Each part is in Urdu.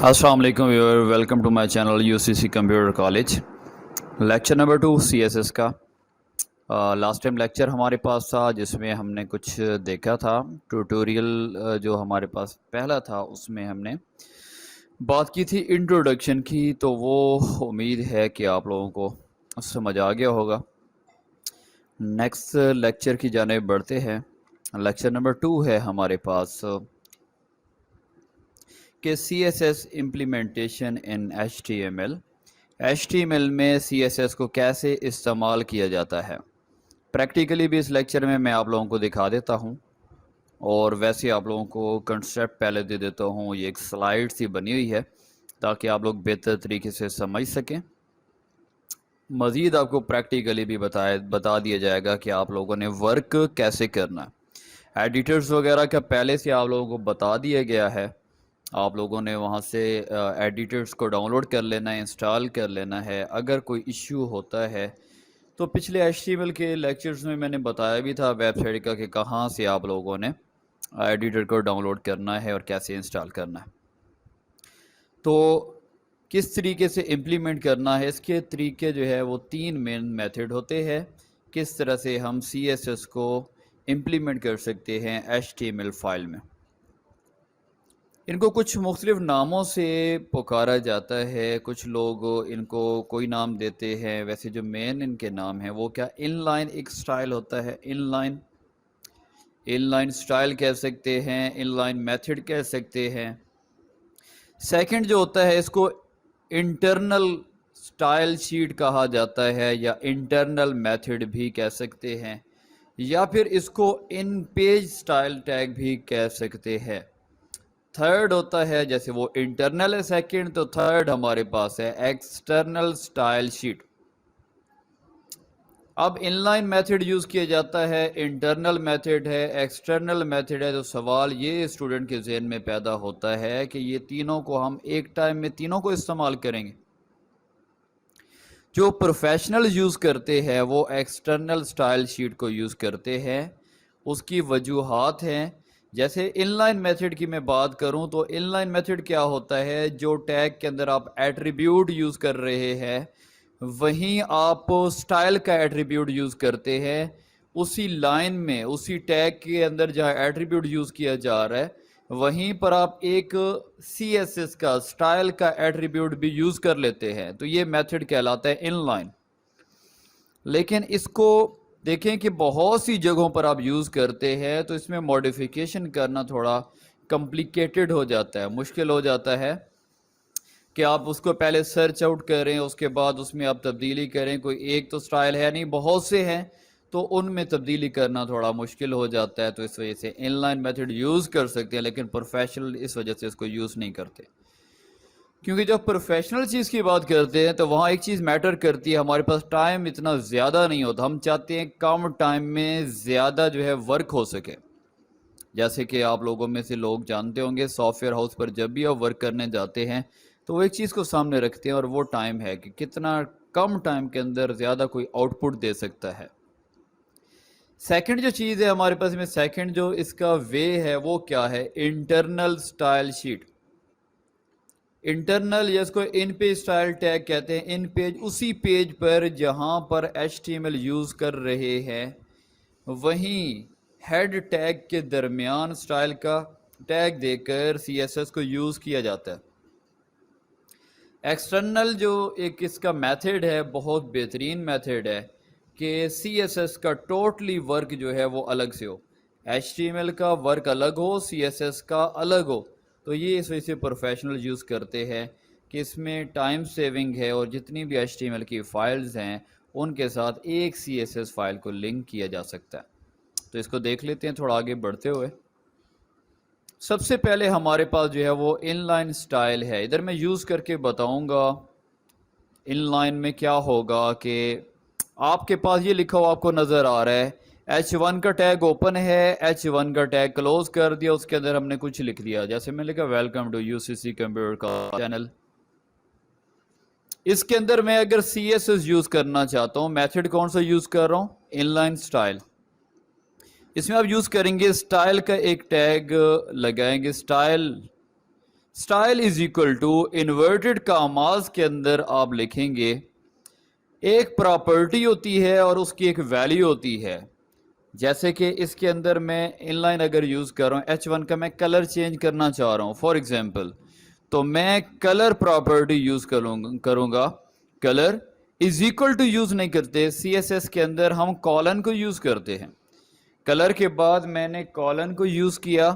السلام علیکم viewer, welcome to my channel U C C computer college. Lecture number 2 C S S کا لاسٹ ٹائم لیکچر ہمارے پاس تھا جس میں ہم نے کچھ دیکھا تھا۔ ٹیوٹوریل جو ہمارے پاس پہلا تھا اس میں ہم نے بات کی تھی انٹروڈکشن کی، تو وہ امید ہے کہ آپ لوگوں کو سمجھ آ گیا ہوگا۔ نیکسٹ لیکچر کی جانب بڑھتے ہیں۔ لیکچر نمبر 2 ہے ہمارے پاس کہ C S S implementation in H T M L. H T M L میں سی ایس ایس کو کیسے استعمال کیا جاتا ہے، پریکٹیکلی بھی اس لیکچر میں آپ لوگوں کو دکھا دیتا ہوں، اور ویسے آپ لوگوں کو کنسیپٹ پہلے دے دیتا ہوں۔ یہ ایک سلائیڈ سی بنی ہوئی ہے تاکہ آپ لوگ بہتر طریقے سے سمجھ سکیں۔ مزید آپ کو پریکٹیکلی بھی بتا دیا جائے گا کہ آپ لوگوں نے ورک کیسے کرنا ہے۔ ایڈیٹرز وغیرہ کا پہلے سے آپ لوگوں کو بتا دیا گیا ہے، آپ لوگوں نے وہاں سے ایڈیٹرز کو ڈاؤن لوڈ کر لینا ہے، انسٹال کر لینا ہے۔ اگر کوئی ایشو ہوتا ہے تو پچھلے ایچ ٹی ایم ایل کے لیکچرز میں نے بتایا بھی تھا ویب سائٹ کا کہ کہاں سے آپ لوگوں نے ایڈیٹر کو ڈاؤن لوڈ کرنا ہے اور کیسے انسٹال کرنا ہے، تو کس طریقے سے امپلیمنٹ کرنا ہے۔ اس کے طریقے جو ہے وہ 3 مین میتھڈ ہوتے ہیں، کس طرح سے ہم سی ایس ایس کو امپلیمنٹ کر سکتے ہیں H T M L file میں۔ ان کو کچھ مختلف ناموں سے پکارا جاتا ہے، کچھ لوگ ان کو کوئی نام دیتے ہیں، ویسے جو مین ان کے نام ہیں وہ کیا ان لائن ایک سٹائل ہوتا ہے، ان لائن سٹائل کہہ سکتے ہیں، ان لائن میتھڈ کہہ سکتے ہیں۔ سیکنڈ جو ہوتا ہے اس کو انٹرنل سٹائل شیٹ کہا جاتا ہے، یا انٹرنل میتھڈ بھی کہہ سکتے ہیں، یا پھر اس کو ان پیج سٹائل ٹیگ بھی کہہ سکتے ہیں۔ تھرڈ ہوتا ہے، جیسے وہ انٹرنل ہے سیکنڈ، تو تھرڈ ہمارے پاس ہے ایکسٹرنل سٹائل شیٹ۔ اب ان لائن میتھڈ یوز کیا جاتا ہے، انٹرنل میتھڈ ہے، ایکسٹرنل میتھڈ ہے، تو سوال یہ اسٹوڈنٹ کے ذہن میں پیدا ہوتا ہے کہ یہ تینوں کو ہم ایک ٹائم میں تینوں کو استعمال کریں گے۔ جو پروفیشنل یوز کرتے ہیں وہ ایکسٹرنل سٹائل شیٹ کو یوز کرتے ہیں۔ اس کی وجوہات ہیں، جیسے ان لائن میتھڈ کی میں بات کروں تو ان لائن میتھڈ کیا ہوتا ہے، جو ٹیگ کے اندر آپ ایٹریبیوٹ یوز کر رہے ہیں وہیں آپ سٹائل کا ایٹریبیوٹ یوز کرتے ہیں، اسی لائن میں اسی ٹیگ کے اندر جہاں ایٹریبیوٹ یوز کیا جا رہا ہے وہیں پر آپ ایک سی ایس ایس کا سٹائل کا ایٹریبیوٹ بھی یوز کر لیتے ہیں، تو یہ میتھڈ کہلاتا ہے ان لائن۔ لیکن اس کو دیکھیں کہ بہت سی جگہوں پر آپ یوز کرتے ہیں تو اس میں موڈیفیکیشن کرنا تھوڑا کمپلیکیٹڈ ہو جاتا ہے، مشکل ہو جاتا ہے کہ آپ اس کو پہلے سرچ آؤٹ کریں، اس کے بعد اس میں آپ تبدیلی کریں۔ کوئی ایک تو سٹائل ہے نہیں، بہت سے ہیں، تو ان میں تبدیلی کرنا تھوڑا مشکل ہو جاتا ہے، تو اس وجہ سے ان لائن میتھڈ یوز کر سکتے ہیں، لیکن پروفیشنل اس وجہ سے اس کو یوز نہیں کرتے، کیونکہ جب پروفیشنل چیز کی بات کرتے ہیں تو وہاں ایک چیز میٹر کرتی ہے، ہمارے پاس ٹائم اتنا زیادہ نہیں ہوتا، ہم چاہتے ہیں کم ٹائم میں زیادہ جو ہے ورک ہو سکے۔ جیسے کہ آپ لوگوں میں سے لوگ جانتے ہوں گے، سافٹ ویئر ہاؤس پر جب بھی آپ ورک کرنے جاتے ہیں تو وہ ایک چیز کو سامنے رکھتے ہیں، اور وہ ٹائم ہے کہ کتنا کم ٹائم کے اندر زیادہ کوئی آؤٹ پٹ دے سکتا ہے۔ سیکنڈ جو چیز ہے ہمارے پاس میں، سیکنڈ جو اس کا وے ہے وہ کیا ہے، انٹرنل سٹائل شیٹ۔ انٹرنل یا اس کو ان پیج سٹائل ٹیگ کہتے ہیں۔ ان پیج اسی پیج پر جہاں پر H T M L use کر رہے ہیں وہیں ہیڈ ٹیگ کے درمیان سٹائل کا ٹیگ دے کر سی ایس ایس کو یوز کیا جاتا ہے۔ ایکسٹرنل جو ایک اس کا میتھڈ ہے، بہت بہترین میتھڈ ہے کہ سی ایس ایس کا ٹوٹلی ورک جو ہے وہ الگ سے ہو، ایچ ٹی ایم ایل کا ورک الگ ہو، سی ایس ایس کا الگ ہو، تو یہ اس وجہ سے پروفیشنل یوز کرتے ہیں کہ اس میں ٹائم سیونگ ہے، اور جتنی بھی ایچ ٹی ایم ایل کی فائلز ہیں ان کے ساتھ ایک سی ایس ایس فائل کو لنک کیا جا سکتا ہے۔ تو اس کو دیکھ لیتے ہیں تھوڑا آگے بڑھتے ہوئے۔ سب سے پہلے ہمارے پاس جو ہے وہ ان لائن سٹائل ہے، ادھر میں یوز کر کے بتاؤں گا ان لائن میں کیا ہوگا کہ آپ کے پاس یہ لکھا ہوا آپ کو نظر آ رہا ہے، H1 کا ٹیگ اوپن ہے، H1 کا ٹیگ کلوز کر دیا، اس کے اندر ہم نے کچھ لکھ دیا، جیسے میں لکھا welcome to U C C computer کا چینل۔ اس کے اندر میں اگر سی ایس ایس یوز کرنا چاہتا ہوں، میتھڈ کون سا یوز کر رہا ہوں، ان لائن سٹائل۔ اس میں آپ یوز کریں گے سٹائل کا ایک ٹیگ لگائیں گے، style style is equal to inverted commas کے اندر آپ لکھیں گے ایک پراپرٹی ہوتی ہے اور اس کی ایک ویلیو ہوتی ہے. جیسے کہ اس کے اندر میں ان لائن اگر یوز کر رہا ہوں H1 کا میں کلر چینج کرنا چاہ رہا ہوں فار ایگزامپل, تو میں کلر پراپرٹی یوز کروں گا. Colour is equal to use نہیں کرتے, سی ایس ایس کے اندر ہم کالن کو یوز کرتے ہیں. کلر کے بعد میں نے کالن کو یوز کیا,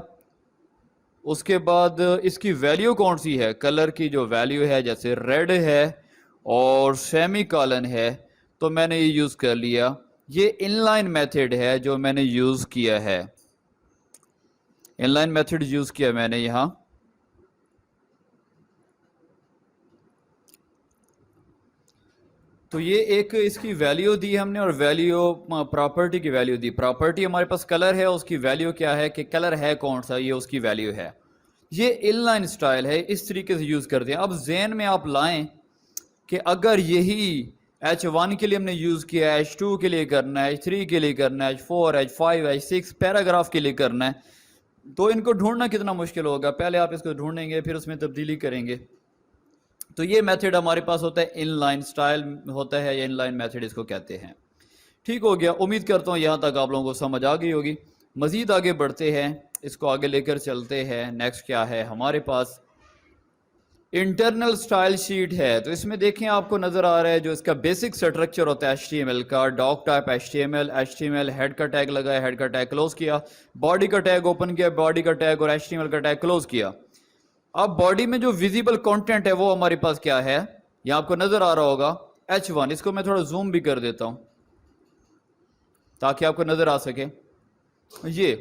اس کے بعد اس کی ویلیو کون سی ہے, کلر کی جو ویلیو ہے جیسے ریڈ ہے اور سیمی کالن ہے, تو میں نے یہ یوز کر لیا. یہ ان لائن میتھڈ ہے جو میں نے یوز کیا ہے, ان لائن میتھڈ یوز کیا میں نے یہاں. تو یہ ایک اس کی ویلیو دی ہم نے, اور ویلیو پراپرٹی کی ویلیو دی. پراپرٹی ہمارے پاس کلر ہے, اس کی ویلیو کیا ہے کہ کلر ہے کون سا, یہ اس کی ویلیو ہے. یہ ان لائن سٹائل ہے, اس طریقے سے یوز کرتے ہیں. اب ذہن میں آپ لائیں کہ اگر یہی H1 کے لیے ہم نے یوز کیا ہے, H2 کے لیے کرنا ہے, H3 کے لیے کرنا ہے, H4, H5, H6 پیراگراف کے لیے کرنا ہے, تو ان کو ڈھونڈنا کتنا مشکل ہوگا. پہلے آپ اس کو ڈھونڈیں گے, پھر اس میں تبدیلی کریں گے. تو یہ میتھڈ ہمارے پاس ہوتا ہے ان لائن سٹائل ہوتا ہے, یا ان لائن میتھڈ اس کو کہتے ہیں. ٹھیک ہو گیا, امید کرتا ہوں یہاں تک آپ لوگوں کو سمجھ آ گئی ہوگی. مزید آگے بڑھتے ہیں, اس کو آگے لے کر چلتے ہیں. نیکسٹ کیا ہے ہمارے پاس, انٹرنل سٹائل شیٹ ہے. تو اس میں دیکھیں آپ کو نظر آ رہا ہے جو اس کا بیسک سٹرکچر ہوتا ہے HTML کا, ڈاک ٹائپ HTML ہیڈ کا ٹیگ لگایا, ہیڈ کا ٹیگ کلوز کیا, باڈی کا ٹیگ اوپن کیا, باڈی کا ٹیگ اور HTML کا ٹیگ کلوز کیا. اب باڈی میں جو ویزیبل کانٹینٹ ہے وہ ہمارے پاس کیا ہے, یہاں آپ کو نظر آ رہا ہوگا H1. اس کو میں تھوڑا زوم بھی کر دیتا ہوں تاکہ آپ کو نظر آ سکے. یہ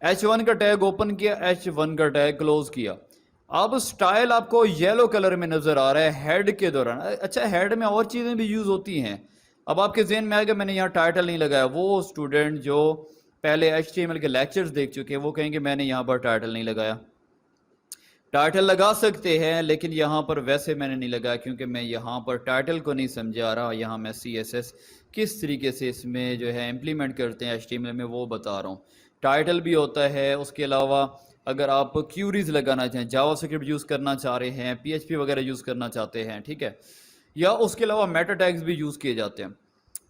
H1 کا ٹیگ اوپن کیا, H1 کا ٹیگ کلوز کیا. اب سٹائل آپ کو یلو کلر میں نظر آ رہا ہے ہیڈ کے دوران. اچھا, ہیڈ میں اور چیزیں بھی یوز ہوتی ہیں. اب آپ کے ذہن میں آئے گا میں نے یہاں ٹائٹل نہیں لگایا. وہ اسٹوڈنٹ جو پہلے HTML کے لیکچرز دیکھ چکے ہیں وہ کہیں گے میں نے یہاں پر ٹائٹل نہیں لگایا. ٹائٹل لگا سکتے ہیں, لیکن یہاں پر ویسے میں نے نہیں لگایا کیونکہ میں یہاں پر ٹائٹل کو نہیں سمجھا رہا. یہاں میں CSS کس طریقے سے اس میں جو ہے امپلیمنٹ کرتے ہیں HTML میں وہ بتا رہا ہوں. ٹائٹل بھی ہوتا ہے, اس کے علاوہ اگر آپ کیوریز لگانا چاہیں, جاوا سکرپٹ یوز کرنا چاہ رہے ہیں, PHP وغیرہ یوز کرنا چاہتے ہیں, ٹھیک ہے, یا اس کے علاوہ میٹا ٹیگز بھی یوز کیے جاتے ہیں.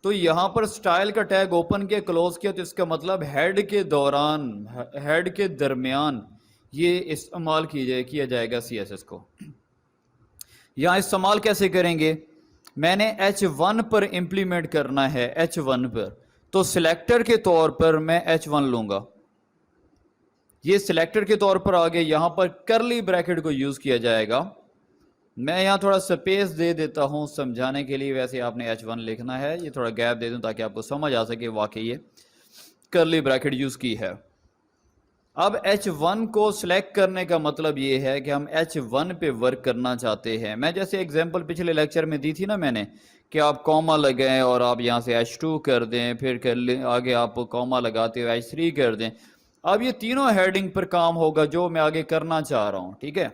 تو یہاں پر سٹائل کا ٹیگ اوپن کیا, کلوز کیا, تو اس کا مطلب ہیڈ کے دوران, ہیڈ کے درمیان یہ استعمال کیا جائے گا CSS کو. یہاں استعمال کیسے کریں گے, میں نے H1 پر امپلیمنٹ کرنا ہے, H1 پر, تو سلیکٹر کے طور پر میں H1 لوں گا. یہ سلیکٹر کے طور پر آگے یہاں پر کرلی بریکٹ کو یوز کیا جائے گا. میں یہاں تھوڑا سپیس دے دیتا ہوں سمجھانے کے لیے, ویسے آپ نے H1 لکھنا ہے, یہ تھوڑا گیپ دے دوں تاکہ آپ کو سمجھ آ سکے واقعی یہ کرلی بریکٹ یوز کی ہے. اب H1 کو سلیکٹ کرنے کا مطلب یہ ہے کہ ہم H1 پہ ورک کرنا چاہتے ہیں. میں جیسے ایگزامپل پچھلے لیکچر میں دی تھی نا میں نے, کہ آپ کوما لگائیں اور آپ یہاں سے H2 کر دیں, پھر آگے آپ کوما لگاتے ہوئے H3 کر دیں. اب یہ تینوں ہیڈنگ پر کام ہوگا جو میں آگے کرنا چاہ رہا ہوں, ٹھیک ہے.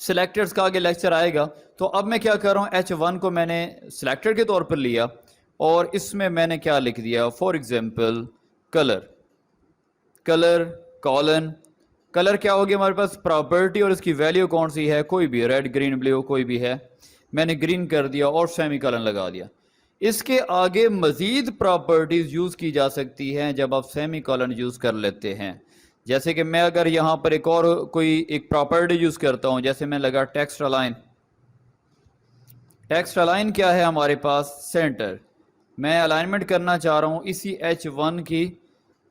سلیکٹرز کا آگے لیکچر آئے گا. تو اب میں کیا کر رہا ہوں, H1 کو میں نے سلیکٹر کے طور پر لیا اور اس میں نے کیا لکھ دیا, for example colour colon. Colour کیا ہوگی ہمارے پاس, پراپرٹی, اور اس کی ویلیو کون سی ہے, کوئی بھی, ریڈ گرین بلیو کوئی بھی ہے, میں نے گرین کر دیا اور سیمی کالن لگا دیا. اس کے آگے مزید پراپرٹیز یوز کی جا سکتی ہیں جب آپ سیمی کالن یوز کر لیتے ہیں. جیسے کہ میں اگر یہاں پر ایک پراپرٹی یوز کرتا ہوں, جیسے میں لگا ٹیکسٹ الائن. ٹیکسٹ الائن کیا ہے ہمارے پاس, سینٹر. میں الائنمنٹ کرنا چاہ رہا ہوں اسی H1 کی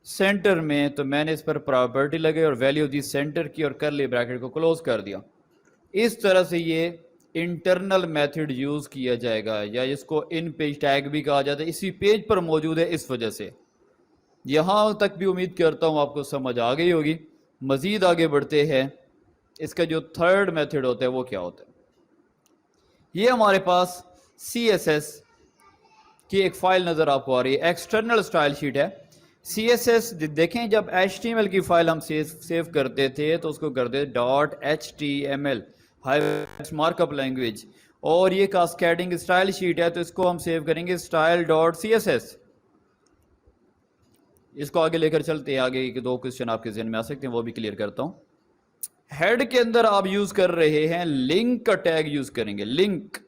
سینٹر میں, تو میں نے اس پر پراپرٹی لگائی اور ویلیو دی سینٹر کی اور کرلی بریکٹ کو کلوز کر دیا. اس طرح سے یہ انٹرنل میتھڈ یوز کیا جائے گا, یا اس کو ان پیج ٹیگ بھی کہا جاتا ہے, اسی پیج پر موجود ہے اس وجہ سے. یہاں تک بھی امید کرتا ہوں آپ کو سمجھ آ گئی ہوگی. مزید آگے بڑھتے ہیں, اس کا جو تھرڈ میتھڈ ہوتا ہے وہ کیا ہوتا ہے. یہ ہمارے پاس CSS کی ایک فائل نظر آپ کو آ رہی ہے, ایکسٹرنل سٹائل شیٹ ہے. CSS دیکھیں, جب HTML کی فائل ہم سیو کرتے تھے تو اس کو کرتے .html مارک اپ لینگویج, اور یہ کاسکیڈنگ سٹائل شیٹ ہے تو اس کو ہم سیو کریں گے style.css. اس کو آگے لے کر چلتے ہیں, آگے کے 2 کوسچن آپ کے ذہن میں آ سکتے ہیں, وہ بھی کلیئر کرتا ہوں. ہیڈ کے اندر آپ یوز کر رہے ہیں لنک کا ٹیگ یوز کریں گے. لنک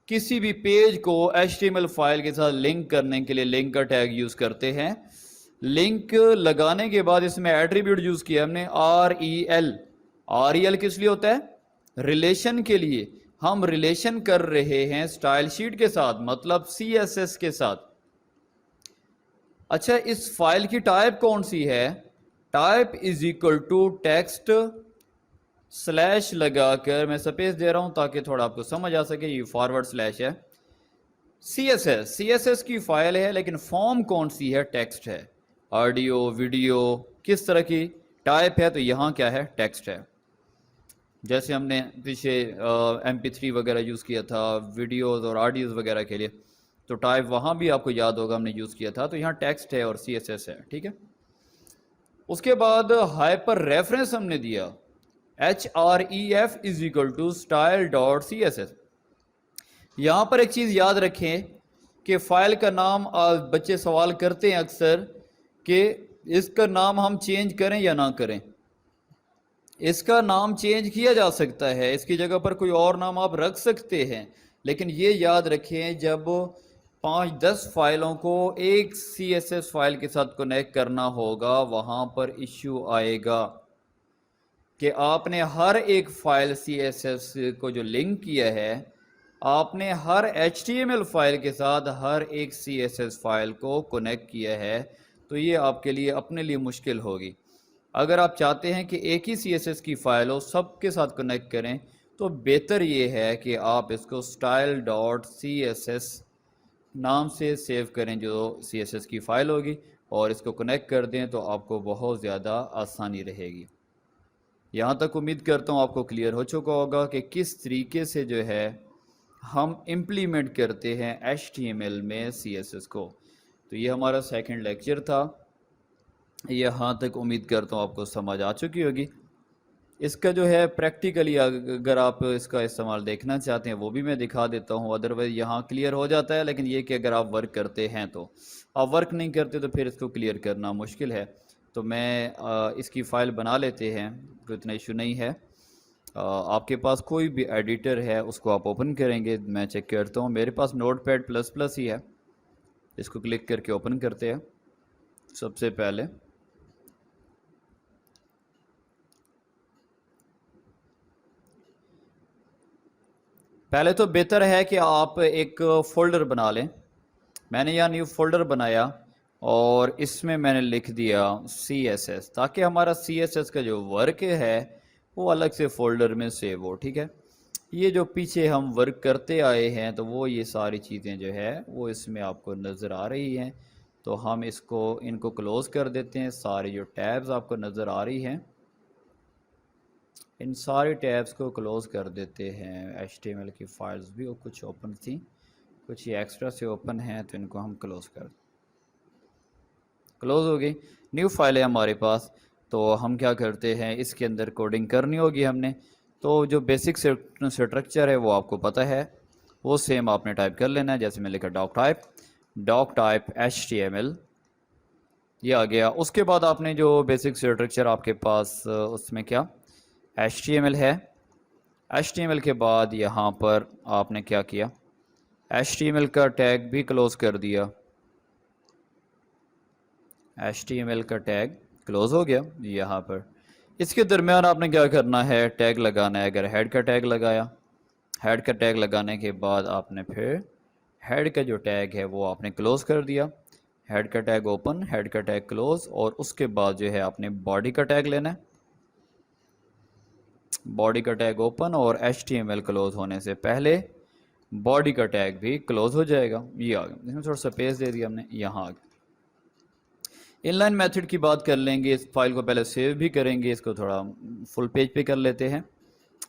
کسی بھی پیج کو HTML فائل کے ساتھ لنک کرنے کے لیے لنک کا ٹیگ یوز کرتے ہیں. لنک لگانے کے بعد اس میں ایٹریبیوٹ یوز کیا ہم نے REL. REL کس لیے ہوتا ہے؟ ریلیشن کے لیے. ہم ریلیشن کر رہے ہیں سٹائل شیٹ کے ساتھ, مطلب CSS کے ساتھ. اچھا, اس فائل کی ٹائپ کون سی ہے؟ Type is equal to text slash لگا کر, میں سپیس دے رہا ہوں تاکہ تھوڑا آپ کو سمجھ آ سکے, یہ فارورڈ سلیش ہے. CSS کی فائل ہے, لیکن فارم کون سی ہے؟ ٹیکسٹ ہے. آڈیو ویڈیو کس طرح کی ٹائپ ہے؟ تو یہاں کیا ہے؟ ٹیکسٹ ہے. جیسے ہم نے پیچھے MP3 وغیرہ یوز کیا تھا ویڈیوز اور آڈیوز وغیرہ کے لیے, تو ٹائپ وہاں بھی آپ کو یاد ہوگا ہم نے یوز کیا تھا. تو یہاں ٹیکسٹ ہے اور CSS ہے. ٹھیک ہے. اس کے بعد ہائپر ریفرنس ہم نے دیا href is equal to style.css. یہاں پر ایک چیز یاد رکھیں کہ فائل کا نام بچے سوال کرتے ہیں اکثر کہ اس کا نام ہم چینج کریں یا نہ کریں. اس کا نام چینج کیا جا سکتا ہے, اس کی جگہ پر کوئی اور نام آپ رکھ سکتے ہیں, لیکن یہ یاد رکھیں جب 5-10 فائلوں کو ایک CSS فائل کے ساتھ کنیکٹ کرنا ہوگا وہاں پر ایشو آئے گا کہ آپ نے ہر ایک فائل CSS کو جو لنک کیا ہے, آپ نے ہر HTML فائل کے ساتھ ہر ایک CSS فائل کو کنیکٹ کیا ہے, تو یہ آپ کے لیے اپنے لیے مشکل ہوگی. اگر آپ چاہتے ہیں کہ ایک ہی CSS کی فائل ہو سب کے ساتھ کنیکٹ کریں, تو بہتر یہ ہے کہ آپ اس کو style.css نام سے سیو کریں جو CSS کی فائل ہوگی, اور اس کو کنیکٹ کر دیں تو آپ کو بہت زیادہ آسانی رہے گی. یہاں تک امید کرتا ہوں آپ کو کلیئر ہو چکا ہوگا کہ کس طریقے سے جو ہے ہم امپلیمنٹ کرتے ہیں HTML میں CSS کو. تو یہ ہمارا سیکنڈ لیکچر تھا. یہاں تک امید کرتا ہوں آپ کو سمجھ آ چکی ہوگی. اس کا جو ہے پریکٹیکلی اگر آپ اس کا استعمال دیکھنا چاہتے ہیں وہ بھی میں دکھا دیتا ہوں, ادروائز یہاں کلیئر ہو جاتا ہے. لیکن یہ کہ اگر آپ ورک کرتے ہیں تو, آپ ورک نہیں کرتے تو پھر اس کو کلیئر کرنا مشکل ہے. تو میں اس کی فائل بنا لیتے ہیں, کوئی اتنا ایشو نہیں ہے. آپ کے پاس کوئی بھی ایڈیٹر ہے اس کو آپ اوپن کریں گے, میں چیک کرتا ہوں. میرے پاس Notepad++ ہی ہے, اس کو کلک کر کے اوپن کرتے ہیں. سب سے پہلے تو بہتر ہے کہ آپ ایک فولڈر بنا لیں. میں نے یہاں نیو فولڈر بنایا اور اس میں نے لکھ دیا CSS, تاکہ ہمارا CSS کا جو ورک ہے وہ الگ سے فولڈر میں سیو ہو. ٹھیک ہے. یہ جو پیچھے ہم ورک کرتے آئے ہیں تو وہ یہ ساری چیزیں جو ہے وہ اس میں آپ کو نظر آ رہی ہیں. تو ہم ان کو کلوز کر دیتے ہیں. ساری جو ٹیبز آپ کو نظر آ رہی ہیں ان ساری ٹیبز کو کلوز کر دیتے ہیں. HTML کی فائلز بھی کچھ اوپن تھیں, کچھ یہ ایکسٹرا سے اوپن ہیں, تو ان کو ہم کلوز ہو گئی. نیو فائل ہے ہمارے پاس, تو ہم کیا کرتے ہیں اس کے اندر کوڈنگ کرنی ہوگی ہم نے. تو جو بیسک سٹرکچر ہے وہ آپ کو پتہ ہے, وہ سیم آپ نے ٹائپ کر لینا ہے. جیسے میں لکھا ڈاک ٹائپ HTML, یہ آ گیا. اس کے بعد آپ نے جو بیسک سٹرکچر آپ کے پاس اس میں کیا HTML ہے. HTML کے بعد یہاں پر آپ نے کیا کیا, HTML کا ٹیگ بھی کلوز کر دیا. HTML کا ٹیگ کلوز ہو گیا. یہاں پر اس کے درمیان آپ نے کیا کرنا ہے, ٹیگ لگانا ہے. اگر ہیڈ کا ٹیگ لگایا, ہیڈ کا ٹیگ لگانے کے بعد آپ نے پھر ہیڈ کا جو ٹیگ ہے وہ آپ نے کلوز کر دیا. ہیڈ کا ٹیگ اوپن, ہیڈ کا ٹیگ کلوز, اور اس کے بعد جو ہے آپ نے باڈی کا ٹیگ لینا ہے. باڈی کا ٹیگ اوپن, اور HTML کلوز ہونے سے پہلے باڈی کا ٹیگ بھی کلوز ہو جائے گا. یہ آ گیا. اس میں تھوڑا سا سپیس دے دیا ہم نے, یہاں آ گیا. ان لائن میتھڈ کی بات کر لیں گے. اس فائل کو پہلے سیو بھی کریں گے, اس کو تھوڑا فل پیج پہ کر لیتے ہیں,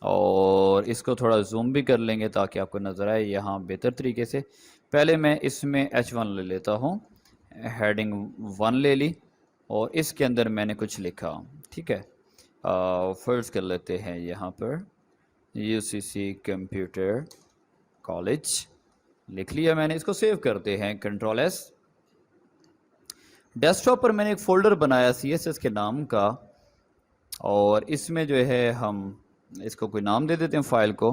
اور اس کو تھوڑا زوم بھی کر لیں گے تاکہ آپ کو نظر آئے یہاں بہتر طریقے سے. پہلے میں اس میں H1 لے لیتا ہوں, ہیڈنگ 1 لے لی, اور اس کے اندر میں نے کچھ لکھا. ٹھیک ہے. فرض کر لیتے ہیں یہاں پر UCC کمپیوٹر کالج لکھ لیا میں نے. اس کو سیو کرتے ہیں, Ctrl+S. ڈیسک ٹاپ پر میں نے ایک فولڈر بنایا CSS کے نام کا, اور اس میں جو ہے ہم اس کو کوئی نام دے دیتے ہیں فائل کو،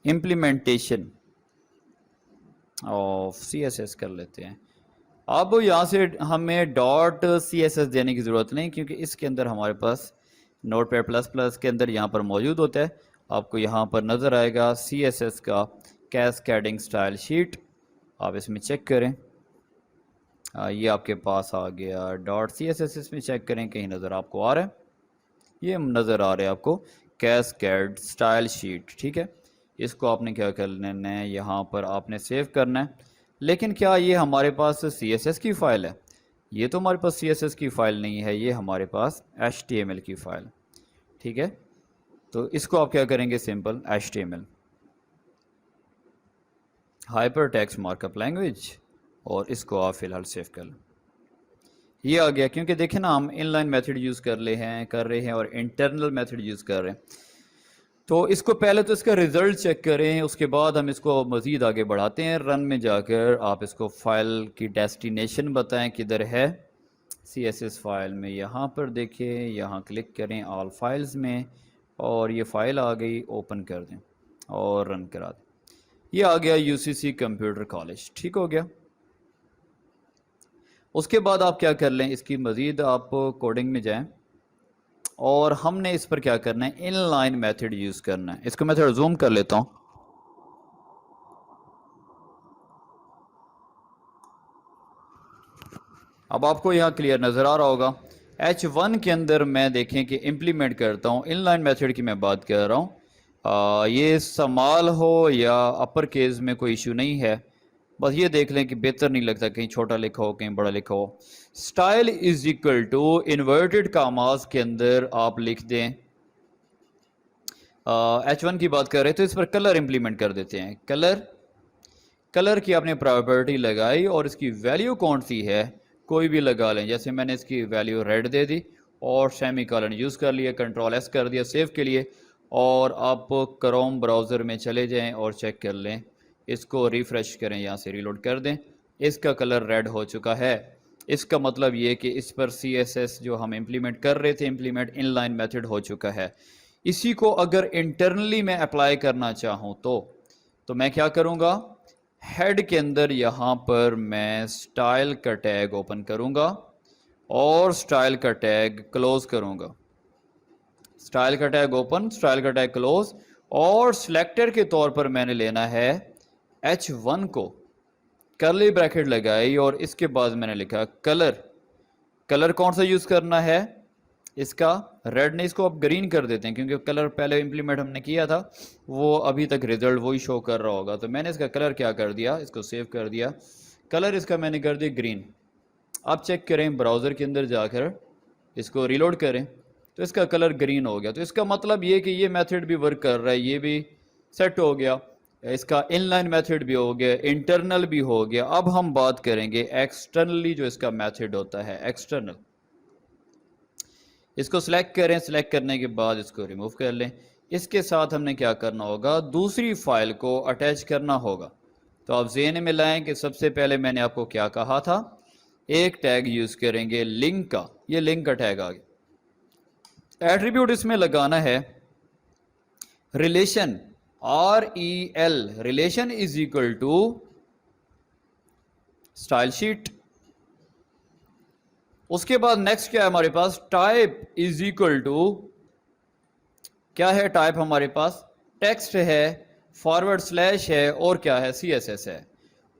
implementation of C S S کر لیتے ہیں۔ اب یہاں سے ہمیں ڈاٹ سی ایس ایس دینے کی ضرورت نہیں، کیونکہ اس کے اندر ہمارے پاس نوٹ پیڈ پلس پلس کے اندر یہاں پر موجود ہوتا ہے۔ آپ کو یہاں پر نظر آئے گا سی ایس ایس کا کیسکیڈنگ سٹائل شیٹ، آپ اس میں چیک کریں، یہ آپ کے پاس آ گیا ڈاٹ سی ایس ایس، اس میں چیک کریں کہیں نظر آپ کو آ رہا ہے، یہ نظر آ رہا ہے آپ کو کیسکیڈ سٹائل شیٹ، ٹھیک ہے۔ اس کو آپ نے کیا کرنا ہے، یہاں پر آپ نے سیو کرنا ہے۔ لیکن کیا یہ ہمارے پاس سی ایس ایس کی فائل ہے؟ یہ تو ہمارے پاس سی ایس ایس کی فائل نہیں ہے، یہ ہمارے پاس ایچ ٹی ایم ایل کی فائل، ٹھیک ہے۔ تو اس کو آپ کیا کریں گے، simple H T M L hyper text mark up language, اور اس کو آپ فی الحال سیو کر لیں۔ یہ آ گیا، کیونکہ دیکھیں نا ہم ان لائن میتھڈ یوز کر رہے ہیں اور انٹرنل میتھڈ یوز کر رہے ہیں، تو اس کو پہلے تو اس کا ریزلٹ چیک کریں، اس کے بعد ہم اس کو مزید آگے بڑھاتے ہیں۔ رن میں جا کر آپ اس کو فائل کی ڈیسٹینیشن بتائیں کدھر ہے، سی ایس ایس فائل میں یہاں پر دیکھیں، یہاں کلک کریں آل فائلز میں، اور یہ فائل آ گئی، اوپن کر دیں اور رن کرا دیں۔ یہ آ گیا U C C computer college, ٹھیک ہو گیا۔ اس کے بعد آپ کیا کر لیں، اس کی مزید آپ کوڈنگ میں جائیں، اور ہم نے اس پر کیا کرنا ہے، ان لائن میتھڈ یوز کرنا ہے۔ اس کو میں تھوڑا زوم کر لیتا ہوں، اب آپ کو یہاں کلیئر نظر آ رہا ہوگا۔ ایچ ون کے اندر میں دیکھیں کہ امپلیمنٹ کرتا ہوں، ان لائن میتھڈ کی میں بات کر رہا ہوں، یہ سمال ہو یا اپر کیس میں کوئی ایشو نہیں ہے، بس یہ دیکھ لیں کہ بہتر نہیں لگتا کہیں چھوٹا لکھا ہو کہیں بڑا لکھا ہو۔ Style is equal to inverted commas کے اندر آپ لکھ دیں، ایچ ون کی بات کر رہے تو اس پر کلر امپلیمنٹ کر دیتے ہیں۔ کلر کی آپ نے پراپرٹی لگائی اور اس کی ویلیو کون سی ہے کوئی بھی لگا لیں، جیسے میں نے اس کی ویلیو ریڈ دے دی اور سیمی کالن یوز کر لیا، کنٹرول ایس کر دیا سیو کے لیے، اور آپ کروم براؤزر میں چلے جائیں اور چیک کر لیں، اس کو ریفریش کریں، یہاں سے ریلوڈ کر دیں، اس کا کلر ریڈ ہو چکا ہے۔ اس کا مطلب یہ کہ اس پر سی ایس ایس جو ہم امپلیمنٹ کر رہے تھے، امپلیمنٹ ان لائن میتھڈ ہو چکا ہے۔ اسی کو اگر انٹرنلی میں اپلائی کرنا چاہوں تو میں کیا کروں گا، ہیڈ کے اندر یہاں پر میں سٹائل کا ٹیگ اوپن کروں گا اور سٹائل کا ٹیگ کلوز کروں گا، سٹائل کا ٹیگ اوپن، سٹائل کا ٹیگ کلوز، اور سلیکٹر کے طور پر میں نے لینا ہے ایچ ون کو، کرلی بریکٹ لگائی اور اس کے بعد میں نے لکھا کلر کون سا یوز کرنا ہے، اس کا ریڈ نہیں، اس کو اب گرین کر دیتے ہیں کیونکہ کلر پہلے امپلیمنٹ ہم نے کیا تھا، وہ ابھی تک ریزلٹ وہی شو کر رہا ہوگا، تو میں نے اس کا کلر کیا کر دیا، اس کو سیو کر دیا، کلر اس کا میں نے کر دیا گرین۔ آپ چیک کریں براؤزر کے اندر جا کر اس کو ریلوڈ کریں تو اس کا کلر گرین ہو گیا، تو اس کا مطلب یہ کہ یہ میتھڈ بھی ورک کر رہا ہے، یہ بھی سیٹ ہو گیا، اس کا ان لائن میتھڈ بھی ہو گیا، انٹرنل بھی ہو گیا۔ اب ہم بات کریں گے ایکسٹرنلی جو اس کا میتھڈ ہوتا ہے، ایکسٹرنل، اس کو سلیکٹ کریں، سلیکٹ کرنے کے بعد اس کو ریموو کر لیں۔ اس کے ساتھ ہم نے کیا کرنا ہوگا، دوسری فائل کو اٹیچ کرنا ہوگا، تو آپ ذہن میں لائیں کہ سب سے پہلے میں نے آپ کو کیا کہا تھا، ایک ٹیگ یوز کریں گے لنک کا، یہ لنک کا ٹیگ آ گیا۔ ایٹریبیوٹ اس میں لگانا ہے relation, REL، relation is equal to style sheet. اس کے بعد نیکسٹ کیا ہے ہمارے پاس، ٹائپ از اکول ٹو، کیا ہے ٹائپ ہمارے پاس، ٹیکسٹ ہے، فارورڈ سلیش ہے، اور کیا ہے، سی ایس ایس ہے۔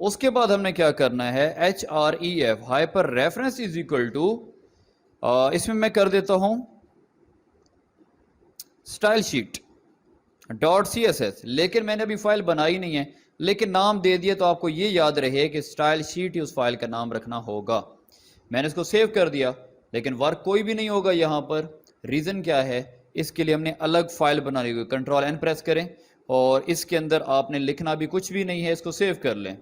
اس کے بعد ہم نے کیا کرنا ہے، HREF، hyper reference is equal to, اس میں کر دیتا ہوں style sheet dot C S S, لیکن میں نے ابھی فائل بنائی نہیں ہے، لیکن نام دے دیا تو آپ کو یہ یاد رہے کہ اسٹائل شیٹ ہی اس فائل کا نام رکھنا ہوگا۔ میں نے اس کو سیو کر دیا، لیکن ورک کوئی بھی نہیں ہوگا یہاں پر، ریزن کیا ہے، اس کے لیے ہم نے الگ فائل بنانی ہوگی، کنٹرول این پریس کریں، اور اس کے اندر آپ نے لکھنا بھی کچھ بھی نہیں ہے، اس کو سیو کر لیں،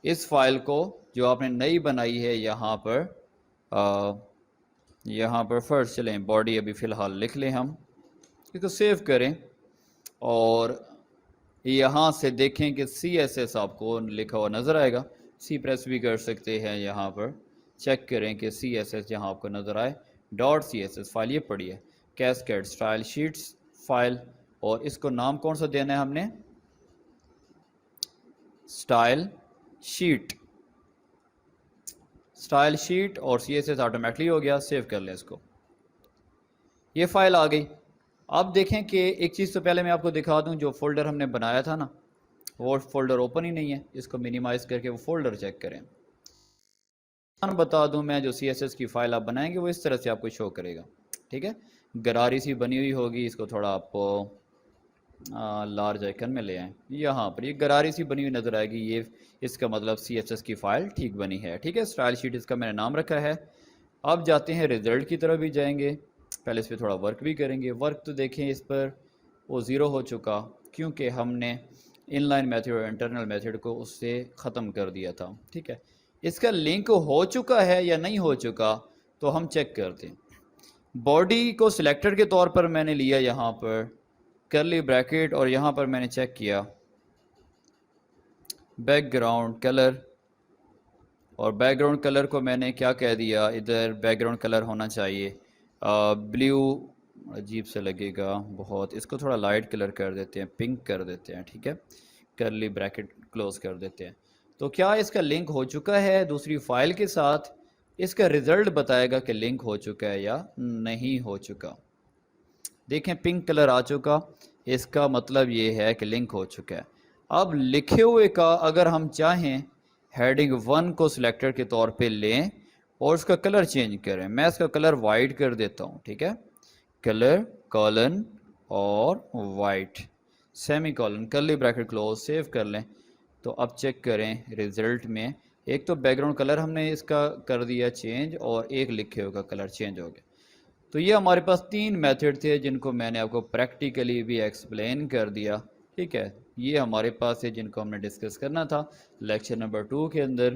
اس فائل کو جو آپ نے نئی بنائی ہے یہاں پر فرسٹ چلیں باڈی ابھی فی الحال لکھ لیں، ہم اس کو سیو کریں، اور یہاں سے دیکھیں کہ سی ایس ایس آپ کو لکھا ہوا نظر آئے گا، سی پریس بھی کر سکتے ہیں یہاں پر، چیک کریں کہ سی ایس ایس جہاں آپ کو نظر آئے dot C S S file یہ پڑی ہے کیسکیڈ اسٹائل شیٹس فائل، اور اس کو نام کون سا دینا ہے ہم نے اسٹائل شیٹ، اسٹائل شیٹ اور سی ایس ایس آٹومیٹکلی ہو گیا. سیو کر لیں اس کو. یہ فائل آ گئی. اب دیکھیں کہ ایک چیز تو پہلے میں آپ کو دکھا دوں، جو فولڈر ہم نے بنایا تھا نا وہ فولڈر اوپن ہی نہیں ہے. اس کو منیمائز کر کے وہ فولڈر چیک کریں. بتا دوں میں جو سی ایس ایس کی فائل آپ بنائیں گے وہ اس طرح سے آپ کو شو کرے گا. ٹھیک ہے، گراری سی بنی ہوئی ہوگی. اس کو تھوڑا آپ لارج آئیکن میں لے آئیں. یہاں پر یہ گراری سی بنی ہوئی نظر آئے گی. یہ اس کا مطلب سی ایس ایس کی فائل ٹھیک بنی ہے. ٹھیک ہے، اسٹائل شیٹ اس کا میں نے نام رکھا ہے. اب جاتے ہیں ریزلٹ کی طرف بھی جائیں گے. پہلے اس پہ تھوڑا ورک بھی کریں گے. ورک تو دیکھیں اس پر وہ 0 ہو چکا کیونکہ ہم نے ان لائن میتھڈ اور انٹرنل میتھڈ کو اس سے ختم کر دیا تھا. ٹھیک ہے، اس کا لنک ہو چکا ہے یا نہیں ہو چکا تو ہم چیک کرتے ہیں. باڈی کو سلیکٹر کے طور پر میں نے لیا یہاں پر کرلی بریکٹ، اور یہاں پر میں نے چیک کیا بیک گراؤنڈ کلر، اور بیک گراؤنڈ کلر کو میں نے کیا کہہ دیا، ادھر بیک گراؤنڈ کلر ہونا چاہیے بلیو. عجیب سے لگے گا بہت، اس کو تھوڑا لائٹ کلر کر دیتے ہیں، پنک کر دیتے ہیں. ٹھیک ہے، کرلی بریکٹ کلوز کر دیتے ہیں. تو کیا اس کا لنک ہو چکا ہے دوسری فائل کے ساتھ؟ اس کا ریزلٹ بتائے گا کہ لنک ہو چکا ہے یا نہیں ہو چکا. دیکھیں پنک کلر آ چکا، اس کا مطلب یہ ہے کہ لنک ہو چکا ہے. اب لکھے ہوئے کا اگر ہم چاہیں ہیڈنگ 1 کو سلیکٹر کے طور پہ لیں اور اس کا کلر چینج کریں. میں اس کا کلر وائٹ کر دیتا ہوں. ٹھیک ہے، کلر کالن اور وائٹ سیمی کالن کرلی بریکٹ کلوز. سیو کر لیں. تو اب چیک کریں ریزلٹ میں ایک تو بیک گراؤنڈ کلر ہم نے اس کا کر دیا چینج، اور ایک لکھے ہوئے کا کلر چینج ہو گیا. تو یہ ہمارے پاس 3 میتھڈ تھے جن کو میں نے آپ کو پریکٹیکلی بھی ایکسپلین کر دیا. ٹھیک ہے، یہ ہمارے پاس ہے جن کو ہم نے ڈسکس کرنا تھا لیکچر نمبر 2 کے اندر.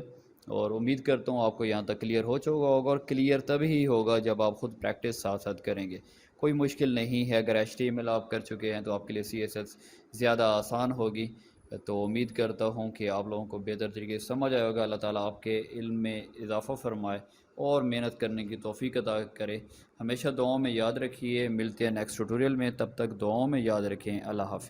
اور امید کرتا ہوں آپ کو یہاں تک کلیئر ہو چکا ہوگا، اور کلیئر تبھی ہوگا جب آپ خود پریکٹس ساتھ ساتھ کریں گے. کوئی مشکل نہیں ہے. اگر ایچ ٹی ایم ایل آپ کر چکے ہیں تو آپ کے لیے سی ایس ایس زیادہ آسان ہوگی. تو امید کرتا ہوں کہ آپ لوگوں کو بہتر طریقے سے سمجھ آئے ہوگا. اللہ تعالیٰ آپ کے علم میں اضافہ فرمائے اور محنت کرنے کی توفیق عطا کرے. ہمیشہ دعاؤں میں یاد رکھیے. ملتے ہیں نیکسٹ ٹیوٹوریل میں، تب تک دعاؤں میں یاد رکھیں. اللہ حافظ.